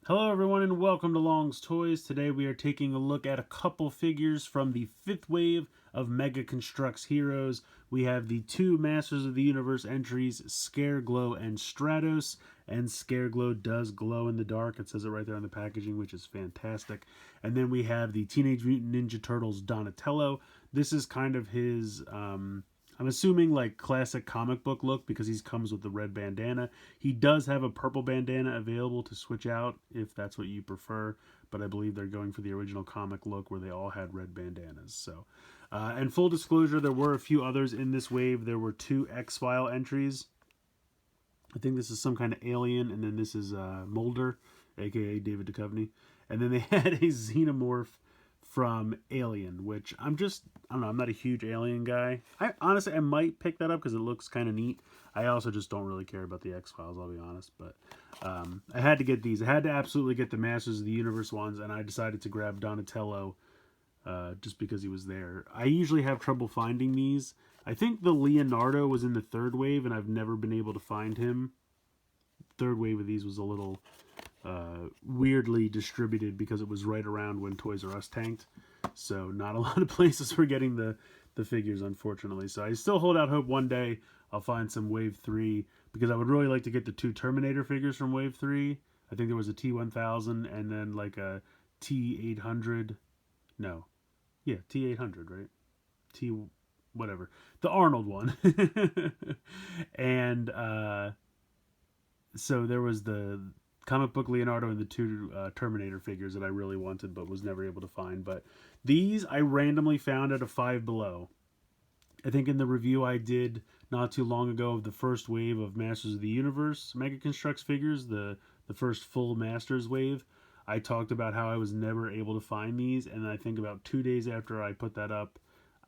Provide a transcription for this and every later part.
Hello everyone and welcome to Long's Toys. Today we are taking a look at a couple figures from the fifth wave of Mega Construx heroes. We have the two Masters of the Universe entries, ScareGlow and Stratos. And ScareGlow does glow in the dark. It says it right there on the packaging, which is fantastic. And then we have the Teenage Mutant Ninja Turtles Donatello. This is kind of his I'm assuming like classic comic book look because he comes with the red bandana. He does have a purple bandana available to switch out if that's what you prefer, but I believe they're going for the original comic look where they all had red bandanas. So, and full disclosure, there were a few others in this wave. There were two X-File entries. I think this is some kind of alien, and then this is Mulder, aka David Duchovny. And then they had a xenomorph from Alien, which I don't know, I'm not a huge Alien guy. I might pick that up because it looks kind of neat. I also just don't really care about the X-Files, I'll be honest. But I had to get these. I had to absolutely get the Masters of the Universe ones, and I decided to grab Donatello just because he was there. I usually have trouble finding these. I think the Leonardo was in the third wave, and I've never been able to find him. Third wave of these was a little weirdly distributed because it was right around when Toys R Us tanked. So not a lot of places were getting the figures, unfortunately. So I still hold out hope one day I'll find some Wave 3 because I would really like to get the two Terminator figures from Wave 3. I think there was a T-1000 and then like a T-800. No. Yeah, T-800, right? T whatever. The Arnold one. And so there was the comic book Leonardo and the two Terminator figures that I really wanted but was never able to find. But these I randomly found at a Five Below. I think in the review I did not too long ago of the first wave of Masters of the Universe Mega Construx figures, the first full Masters wave, I talked about how I was never able to find these, and I think about 2 days after I put that up,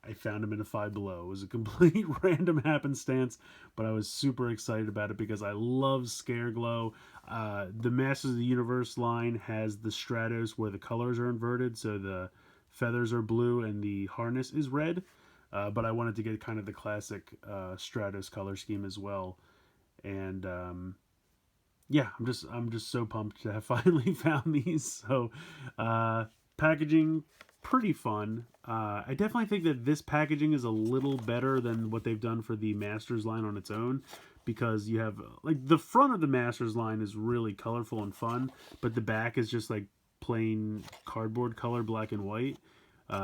I found them in a Five Below. It was a complete random happenstance, but I was super excited about it because I love ScareGlow. The Masters of the Universe line has the Stratos where the colors are inverted, so the feathers are blue and the harness is red. But I wanted to get kind of the classic Stratos color scheme as well, and yeah, I'm just so pumped to have finally found these. So packaging pretty fun. I definitely think that this packaging is a little better than what they've done for the Masters line on its own, because you have like the front of the Masters line is really colorful and fun, but the back is just like plain cardboard color, black and white.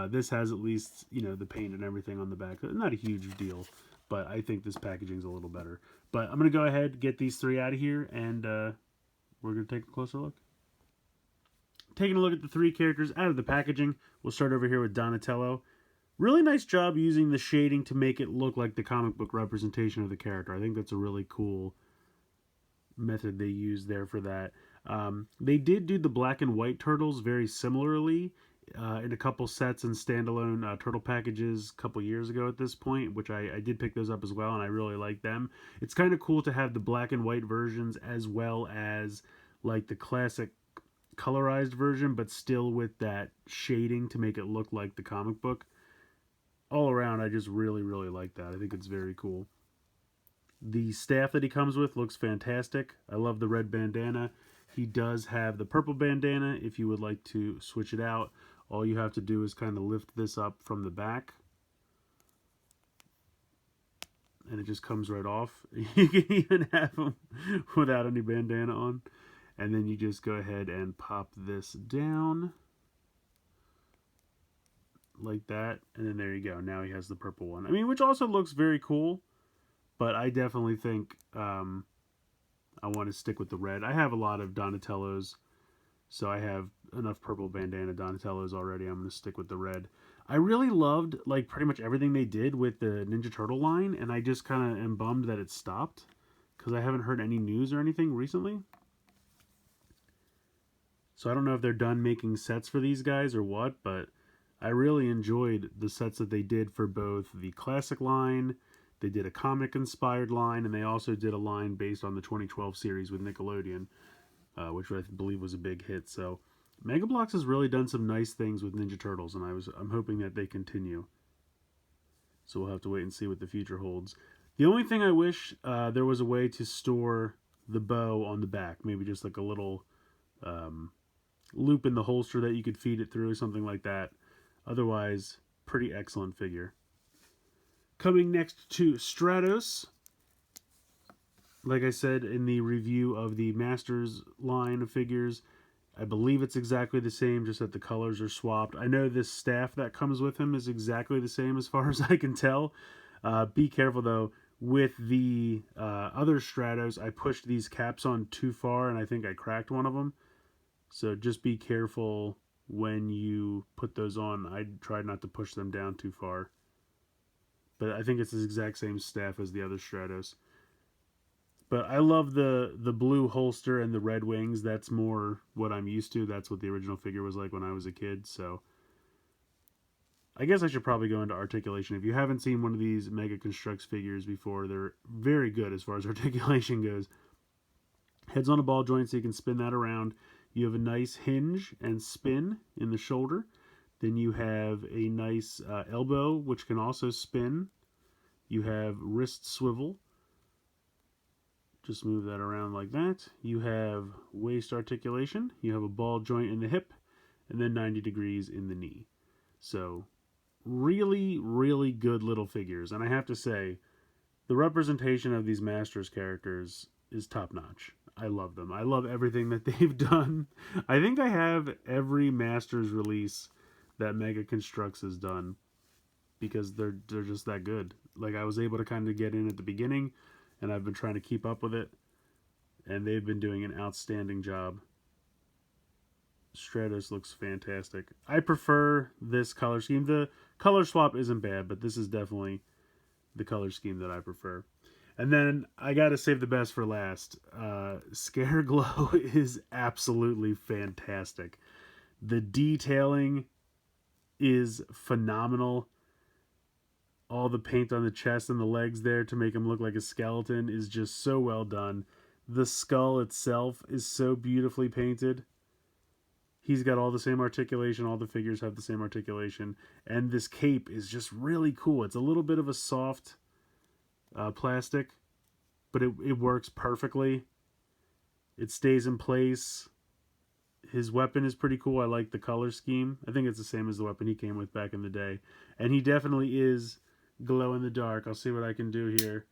This has at least, you know, the paint and everything on the back. Not a huge deal, but I think this packaging is a little better. But I'm going to go ahead, get these three out of here, and we're going to take a closer look. Taking a look at the three characters out of the packaging, we'll start over here with Donatello. Really nice job using the shading to make it look like the comic book representation of the character. I think that's a really cool method they used there for that. They did do the black and white turtles very similarly in a couple sets and standalone turtle packages a couple years ago at this point, which I did pick those up as well, and I really like them. It's kind of cool to have the black and white versions as well as like the classic colorized version, but still with that shading to make it look like the comic book. All around, I just really like that. I think it's very cool. The staff that he comes with looks fantastic. I love the red bandana. He does have the purple bandana. If you would like to switch it out, all you have to do is kind of lift this up from the back, and it just comes right off. You can even have him without any bandana on. And then you just go ahead and pop this down like that, and then there you go. Now he has the purple one. I mean, which also looks very cool, but I definitely think I want to stick with the red. I have a lot of Donatellos, so I have enough purple bandana Donatellos already. I'm going to stick with the red. I really loved like pretty much everything they did with the Ninja Turtle line, and I just kind of am bummed that it stopped because I haven't heard any news or anything recently. So I don't know if they're done making sets for these guys or what, but I really enjoyed the sets that they did for both the classic line, they did a comic-inspired line, and they also did a line based on the 2012 series with Nickelodeon, which I believe was a big hit. So Mega Bloks has really done some nice things with Ninja Turtles, and I'm hoping that they continue. So we'll have to wait and see what the future holds. The only thing I wish there was a way to store the bow on the back, maybe just like a little loop in the holster that you could feed it through, something like that. Otherwise, pretty excellent figure. Coming next to Stratos. Like I said in the review of the Masters line of figures, I believe it's exactly the same, just that the colors are swapped. I know this staff that comes with him is exactly the same as far as I can tell. Be careful though. With the other Stratos, I pushed these caps on too far and I think I cracked one of them. So just be careful when you put those on. I tried not to push them down too far. But I think it's the exact same staff as the other Stratos. But I love the blue holster and the red wings. That's more what I'm used to. That's what the original figure was like when I was a kid. So I guess I should probably go into articulation. If you haven't seen one of these Mega Construx figures before, they're very good as far as articulation goes. Head's on a ball joint so you can spin that around. You have a nice hinge and spin in the shoulder. Then you have a nice elbow, which can also spin. You have wrist swivel. Just move that around like that. You have waist articulation. You have a ball joint in the hip, and then 90 degrees in the knee. So really, really good little figures. And I have to say, the representation of these Masters characters is top-notch. I love them. I love everything that they've done. I think I have every Masters release that Mega Construx has done because they're just that good. Like, I was able to kind of get in at the beginning, and I've been trying to keep up with it, and they've been doing an outstanding job. Stratos looks fantastic. I prefer this color scheme. The color swap isn't bad, but this is definitely the color scheme that I prefer. And then I gotta save the best for last. ScareGlow is absolutely fantastic. The detailing is phenomenal. All the paint on the chest and the legs there to make him look like a skeleton is just so well done. The skull itself is so beautifully painted. He's got all the same articulation. All the figures have the same articulation. And this cape is just really cool. It's a little bit of a soft plastic, but it works perfectly. It stays in place. His weapon is pretty cool. I like the color scheme. I think it's the same as the weapon he came with back in the day. And he definitely is glow in the dark. I'll see what I can do here.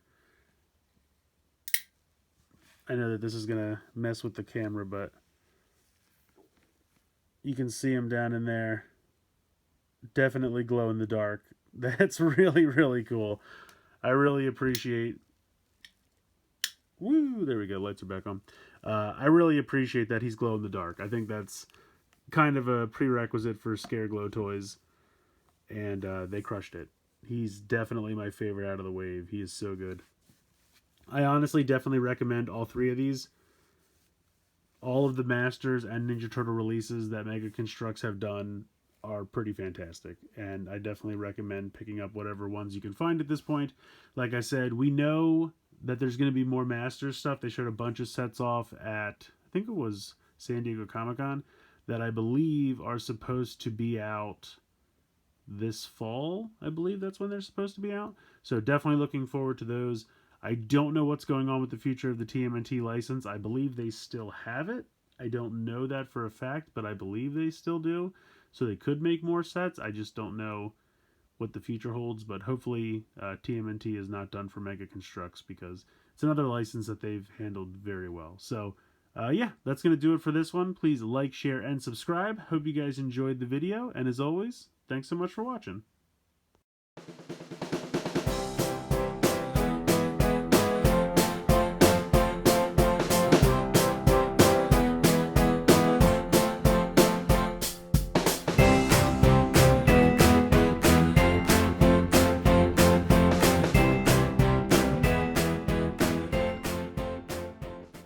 I know that this is going to mess with the camera, but you can see him down in there. Definitely glow in the dark. That's really, really cool. I really appreciate... Woo! There we go. Lights are back on. I really appreciate that he's glow in the dark. I think that's kind of a prerequisite for ScareGlow toys. And they crushed it. He's definitely my favorite out of the wave. He is so good. I honestly definitely recommend all three of these. All of the Masters and Ninja Turtle releases that Mega Construx have done are pretty fantastic. And I definitely recommend picking up whatever ones you can find at this point. Like I said, we know that there's going to be more Masters stuff. They showed a bunch of sets off at, I think it was San Diego Comic-Con, that I believe are supposed to be out this fall. I believe that's when they're supposed to be out. So definitely looking forward to those. I don't know what's going on with the future of the TMNT license. I believe they still have it. I don't know that for a fact, but I believe they still do. So they could make more sets. I just don't know what the future holds. But hopefully TMNT is not done for Mega Construx because it's another license that they've handled very well. So yeah, that's going to do it for this one. Please like, share, and subscribe. Hope you guys enjoyed the video. And as always, thanks so much for watching.